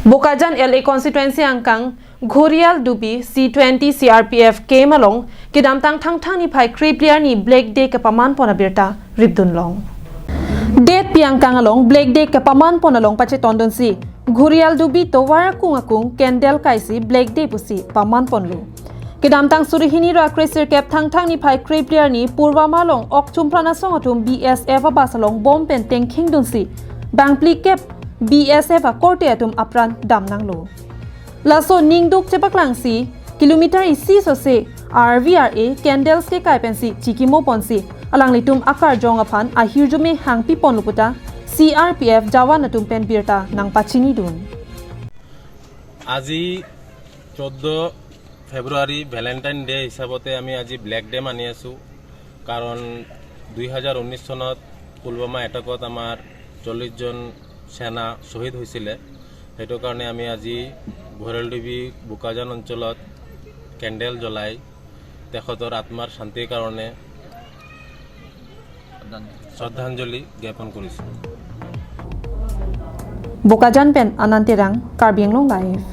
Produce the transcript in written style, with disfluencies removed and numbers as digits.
Bokajan LA constituency angkang Ghorial Dubi C20 CRPF came along kidamtang thang ni phai kripliar ni Black Day kepaman pona birta ribdun long. Det piangkang along Black Day kepaman pona long pache tondon si Ghorial Dubi to warakung akung candle kaisi Black Day pusi paman ponlu. Kidamtang surihini ra kresir kep thang ni phai kripliar ni purwa malong okchum prana song atum BSF basalong bomb penteng khingdun si bangpli kep BSF a korte atum apran damnang lo. Laso ningduk chepaklang si kilometer isi so se RVRA candles ke kai pensi chikimo ponsi alang litum akar jong aphan a hirjume hangpi pon luputa CRPF jawan atum pen birta nang pachini dun. আজি 14 ফেব্রুয়ারি Valentine day হিসাবতে আমি আজি black day মানি আছো কারণ 2019 সনত পুলৱামা এটাকত আমাৰ 40 জন সেনা শহীদ হয়েছিল সেইটো কাৰণে আমি আজি ঘোৰেলডুবি বোকাজান অঞ্চলত ক্যান্ডেল জ্বলাই তেখেতৰ আত্মাৰ শান্তিৰ কাৰণে শ্ৰদ্ধাঞ্জলি জ্ঞাপন কৰিছো। Bokajan pen ananterang Karbianglong live.